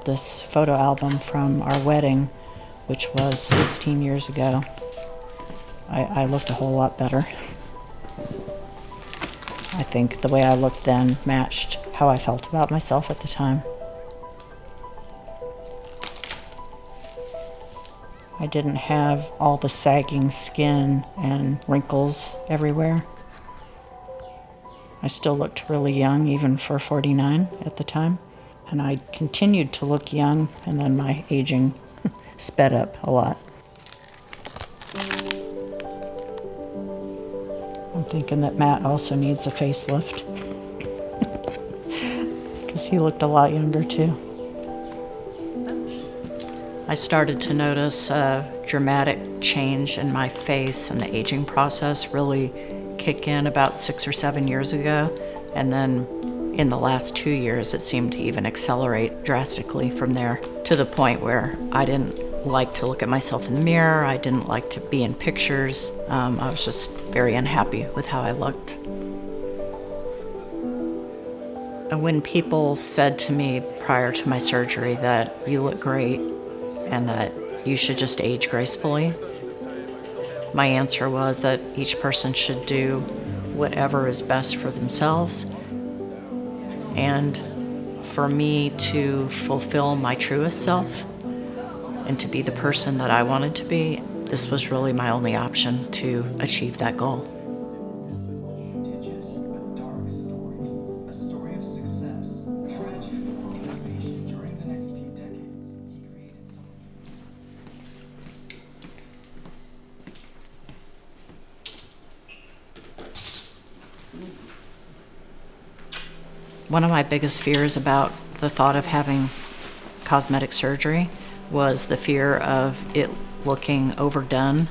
This photo album from our wedding, which was 16 years ago, I looked a whole lot better. I think the way I looked then matched how I felt about myself at the time. I didn't have all the sagging skin and wrinkles everywhere. I still looked really young, even for 49 at the time. And I continued to look young, and then my aging sped up a lot. I'm thinking that Matt also needs a facelift, because he looked a lot younger too. I started to notice a dramatic change in my face, and the aging process really kick in about 6 or 7 years ago. And then in the last 2 years, it seemed to even accelerate drastically from there, to the point where I didn't like to look at myself in the mirror. I didn't like to be in pictures. I was just very unhappy with how I looked. And when people said to me prior to my surgery that you look great and that you should just age gracefully, my answer was that each person should do whatever is best for themselves. And for me to fulfill my truest self and to be the person that I wanted to be, this was really my only option to achieve that goal. One of my biggest fears about the thought of having cosmetic surgery was the fear of it looking overdone.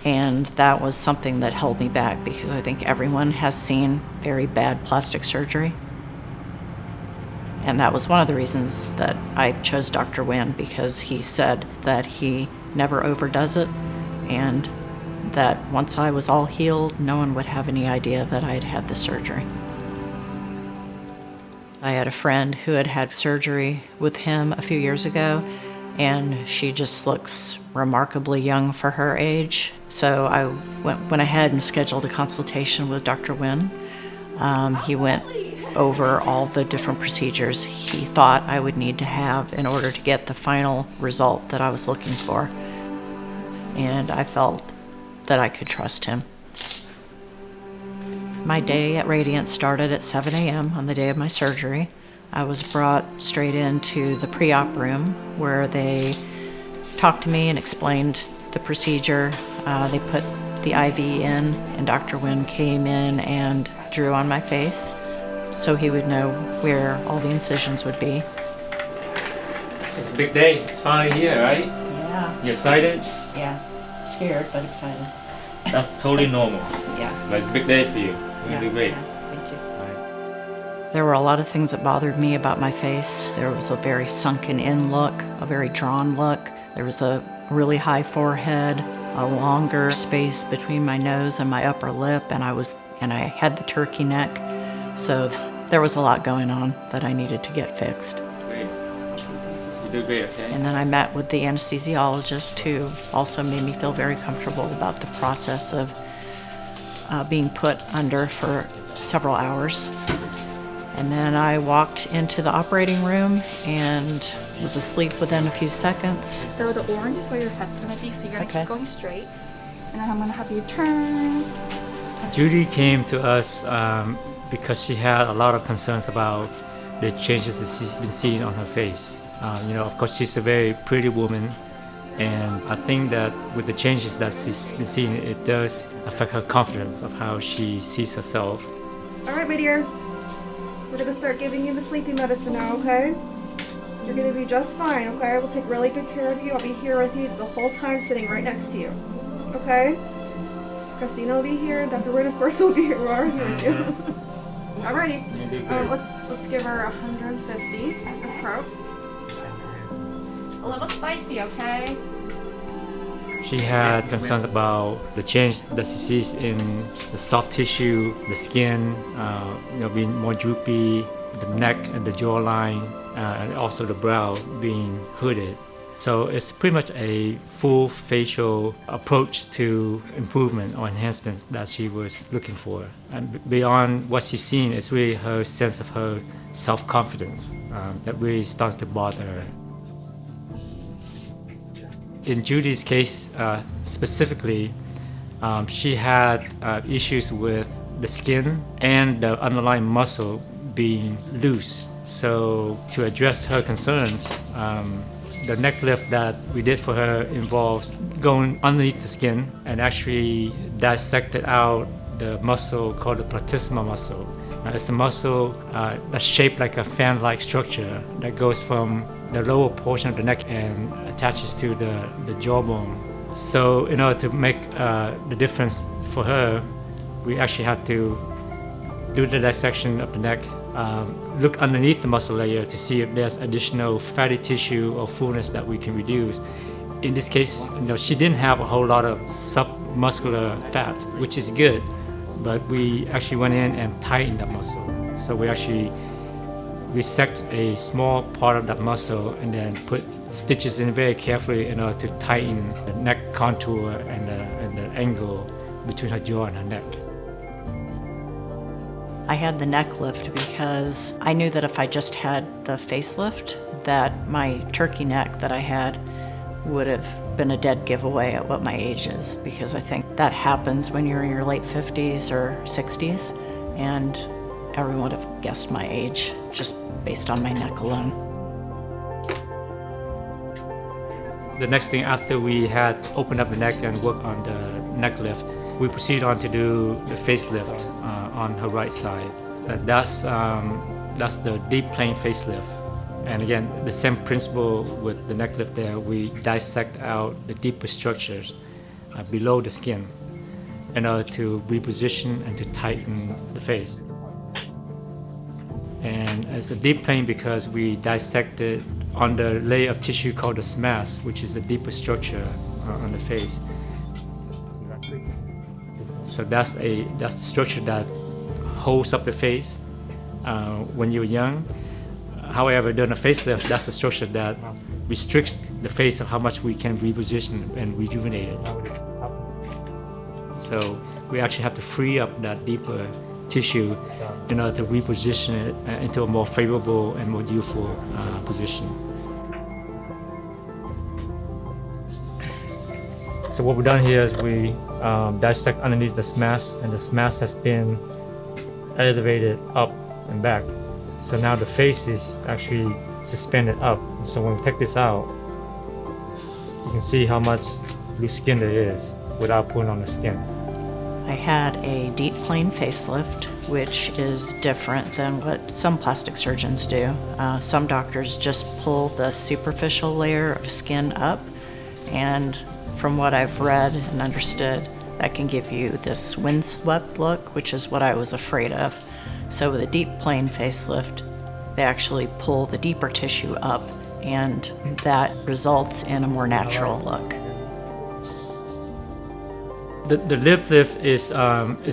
And that was something that held me back, because I think everyone has seen very bad plastic surgery. And that was one of the reasons that I chose Dr. Huynh, because he said that he never overdoes it, and that once I was all healed, no one would have any idea that I had had the surgery. I had a friend who had had surgery with him a few years ago, and she just looks remarkably young for her age. So I went ahead and scheduled a consultation with Dr. Huynh. He went over all the different procedures he thought I would need to have in order to get the final result that I was looking for. And I felt that I could trust him. My day at Radiance started at 7 a.m. on the day of my surgery. I was brought straight into the pre-op room where they talked to me and explained the procedure. They put the IV in, and Dr. Huynh came in and drew on my face so he would know where all the incisions would be. It's a big day. It's finally here, right? Yeah. You excited? Yeah. Scared, but excited. That's totally normal. Yeah. But it's a big day for you. You're do great. Yeah, thank you. There were a lot of things that bothered me about my face. There was a very sunken in look, a very drawn look. There was a really high forehead, a longer space between my nose and my upper lip, and I had the turkey neck. So there was a lot going on that I needed to get fixed. Great. You do great, okay? And then I met with the anesthesiologist, who also made me feel very comfortable about the process of being put under for several hours. And then I walked into the operating room and was asleep within a few seconds. So the orange is where your head's gonna be, so you're gonna Okay. keep going straight. And then I'm gonna have you turn. Judy came to us because she had a lot of concerns about the changes that she's been seeing on her face. Of course, she's a very pretty woman, and I think that with the changes that she's been seeing, it does affect her confidence of how she sees herself. All right, my dear. We're gonna start giving you the sleeping medicine now, okay? You're gonna be just fine, okay? We'll take really good care of you. I'll be here with you the whole time, sitting right next to you, okay? Christina will be here. Dr. Huynh, of course, will be here. We're all here with you. Alrighty. Let's give her 150 approach. A little spicy, okay? She had concerns about the change that she sees in the soft tissue, the skin, being more droopy, the neck and the jawline, and also the brow being hooded. So it's pretty much a full facial approach to improvement or enhancements that she was looking for. And beyond what she's seen, it's really her sense of her self-confidence that really starts to bother her. In Judy's case specifically, she had issues with the skin and the underlying muscle being loose. So to address her concerns, the neck lift that we did for her involves going underneath the skin and actually dissected out the muscle called the platysma muscle. It's a muscle that's shaped like a fan-like structure that goes from the lower portion of the neck and attaches to the jawbone. So in order to make the difference for her, we actually had to do the dissection of the neck, look underneath the muscle layer to see if there's additional fatty tissue or fullness that we can reduce. In this case, she didn't have a whole lot of submuscular fat, which is good, but we actually went in and tightened that muscle. So we actually resect a small part of that muscle and then put stitches in very carefully in order to tighten the neck contour and the angle between her jaw and her neck. I had the neck lift because I knew that if I just had the facelift, that my turkey neck that I had would have been a dead giveaway at what my age is, because I think that happens when you're in your late 50s or 60s, and everyone would have guessed my age just based on my neck alone. The next thing after we had opened up the neck and worked on the neck lift, we proceeded on to do the facelift on her right side. That's the deep plane facelift. And again, the same principle with the neck lift there. We dissect out the deeper structures below the skin in order to reposition and to tighten the face. And it's a deep plane because we dissected on the layer of tissue called the SMAS, which is the deeper structure on the face. So that's the structure that holds up the face when you're young. However, during a facelift, that's the structure that restricts the face of how much we can reposition and rejuvenate it. So we actually have to free up that deeper tissue in order to reposition it into a more favorable and more youthful position. So what we've done here is we dissect underneath the SMAS, and the SMAS has been elevated up and back. So now the face is actually suspended up. So when we take this out, you can see how much loose skin there is without pulling on the skin. I had a deep plane facelift, which is different than what some plastic surgeons do. Some doctors just pull the superficial layer of skin up, and from what I've read and understood, that can give you this windswept look, which is what I was afraid of. So with a deep plane facelift, they actually pull the deeper tissue up, and that results in a more natural look. The lip lift is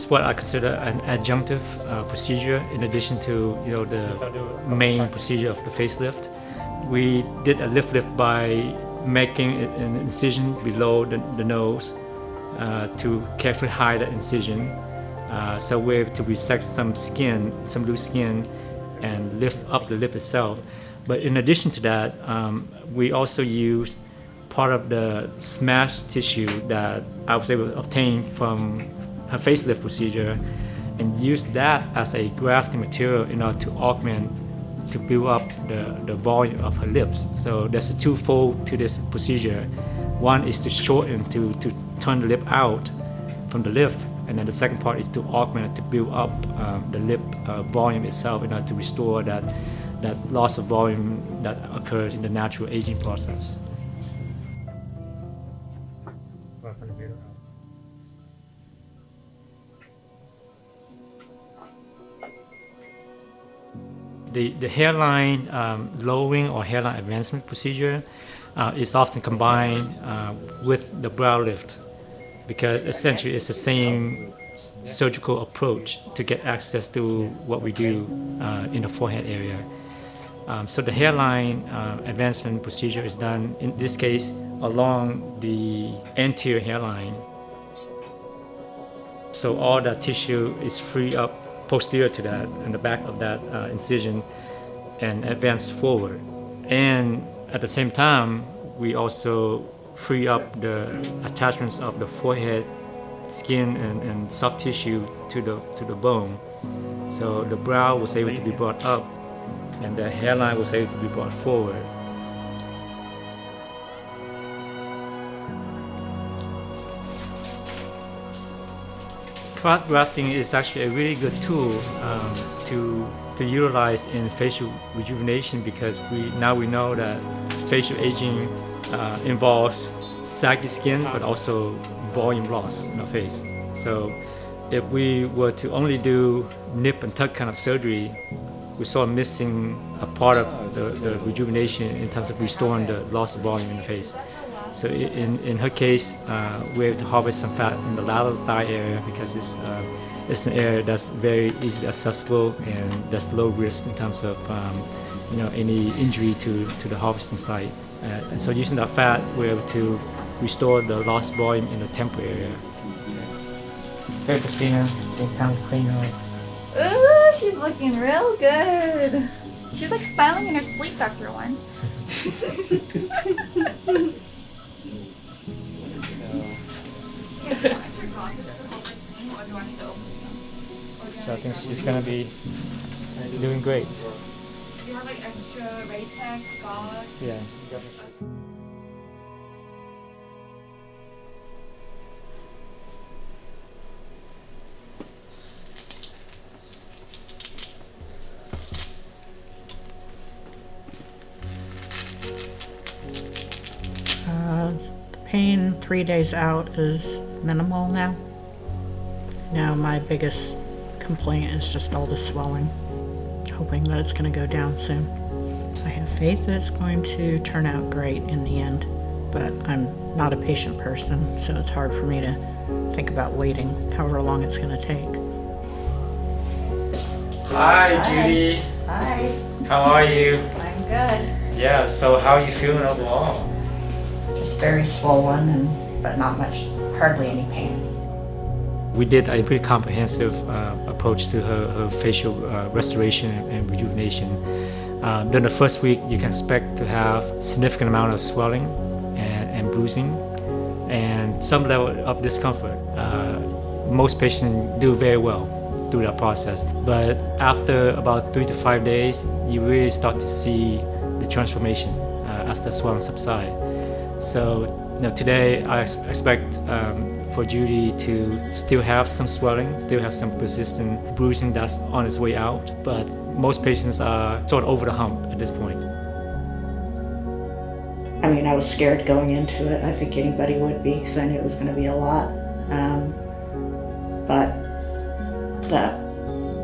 what I consider an adjunctive procedure in addition to the main procedure of the facelift. We did a lip lift by making an incision below the nose to carefully hide the incision. So we're able to resect some skin, some loose skin, and lift up the lip itself. But in addition to that, we also used part of the SMAS tissue that I was able to obtain from her facelift procedure and use that as a grafting material in order to augment, to build up the volume of her lips. So there's a twofold to this procedure. One is to shorten, to turn the lip out from the lift, and then the second part is to augment, to build up the lip volume itself in order to restore that loss of volume that occurs in the natural aging process. the hairline lowering or hairline advancement procedure is often combined with the brow lift, because essentially it's the same surgical approach to get access to what we do in the forehead area. So the hairline advancement procedure is done, in this case, along the anterior hairline. So all that tissue is free up posterior to that, in the back of that incision, and advance forward. And at the same time, we also free up the attachments of the forehead skin and soft tissue to the bone. So the brow was able to be brought up, and the hairline was able to be brought forward. Cloud grafting is actually a really good tool to utilize in facial rejuvenation, because we know that facial aging involves saggy skin, but also volume loss in our face. So if we were to only do nip and tuck kind of surgery, we're sort of missing a part of the rejuvenation in terms of restoring the loss of volume in the face. So in her case, we have to harvest some fat in the lateral thigh area, because it's an area that's very easily accessible and that's low risk in terms of any injury to the harvesting site. And so using that fat, we're able to restore the lost volume in the temple area. Okay, Christina, it's time to clean up. Ooh, she's looking real good. She's like smiling in her sleep, Dr. One. So I think she's gonna be doing great. Do you have like extra Raytex, gauze? Yeah. The pain 3 days out is minimal now. Now my biggest complaint is just all the swelling. Hoping that it's going to go down soon. I have faith that it's going to turn out great in the end, but I'm not a patient person, so it's hard for me to think about waiting however long it's going to take. Hi, Judy. Hi. How are you? I'm good. Yeah. So how are you feeling overall? Just very swollen, but not much, hardly any pain. We did a pretty comprehensive approach to her facial restoration and rejuvenation. During the first week, you can expect to have significant amount of swelling and bruising and some level of discomfort. Most patients do very well through that process, but after about 3 to 5 days, you really start to see the transformation as the swelling subsides. So today I expect for Judy to still have some swelling, still have some persistent bruising that's on its way out, but most patients are sort of over the hump at this point. I mean, I was scared going into it. I think anybody would be, because I knew it was going to be a lot. But the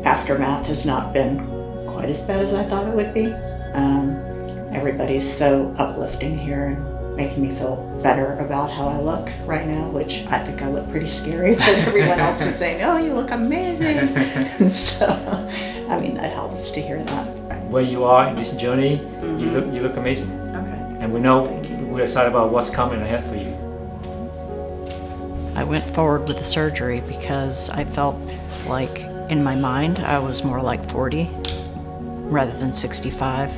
aftermath has not been quite as bad as I thought it would be. Everybody's so uplifting here and making me feel better about how I look right now, which I think I look pretty scary, but everyone else is saying, oh, you look amazing. And so, I mean, that helps to hear that. Where you are in this journey, you look amazing. Okay. And we're excited about what's coming ahead for you. I went forward with the surgery because I felt like in my mind I was more like 40 rather than 65.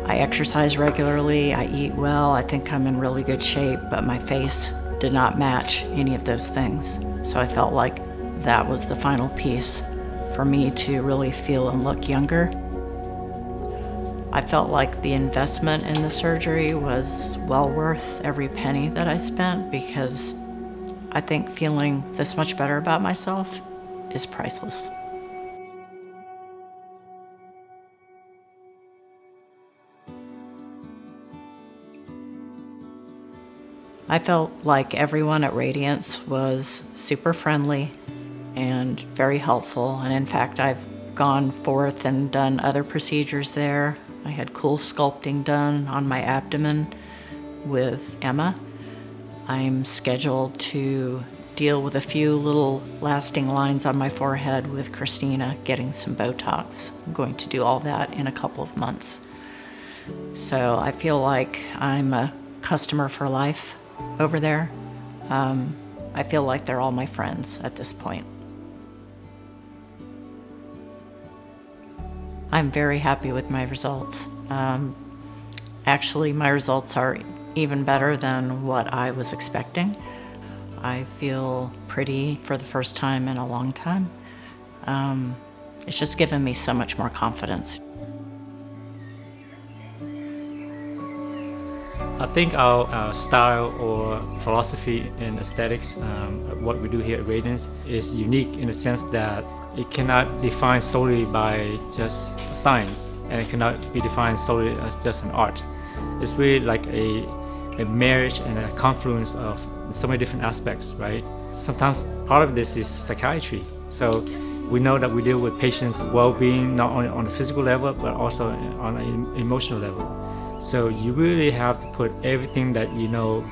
I exercise regularly, I eat well, I think I'm in really good shape, but my face did not match any of those things. So I felt like that was the final piece for me to really feel and look younger. I felt like the investment in the surgery was well worth every penny that I spent, because I think feeling this much better about myself is priceless. I felt like everyone at Radiance was super friendly and very helpful, and in fact I've gone forth and done other procedures there. I had cool sculpting done on my abdomen with Emma. I'm scheduled to deal with a few little lasting lines on my forehead with Christina, getting some Botox. I'm going to do all that in a couple of months. So I feel like I'm a customer for life over there. I feel like they're all my friends at this point. I'm very happy with my results. Actually, my results are even better than what I was expecting. I feel pretty for the first time in a long time. It's just given me so much more confidence. I think our style or philosophy in aesthetics, what we do here at Radiance, is unique in the sense that it cannot be defined solely by just science, and it cannot be defined solely as just an art. It's really like a marriage and a confluence of so many different aspects, right? Sometimes part of this is psychiatry. So we know that we deal with patients' well-being not only on a physical level, but also on an emotional level. So you really have to put everything that you know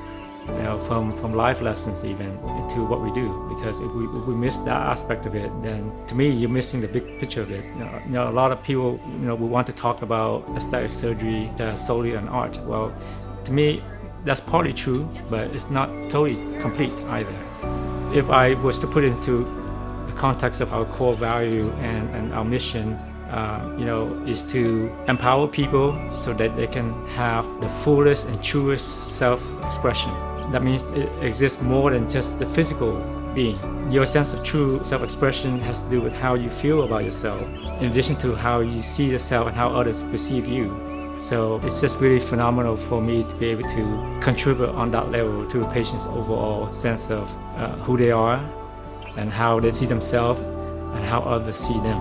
from life lessons even into what we do, because if we miss that aspect of it, then to me you're missing the big picture of it. A lot of people we want to talk about aesthetic surgery as solely an art. Well, to me that's partly true, but it's not totally complete either. If I was to put it into the context of our core value and our mission, is to empower people so that they can have the fullest and truest self-expression. That means it exists more than just the physical being. Your sense of true self-expression has to do with how you feel about yourself, in addition to how you see yourself and how others perceive you. So it's just really phenomenal for me to be able to contribute on that level to a patient's overall sense of who they are and how they see themselves and how others see them.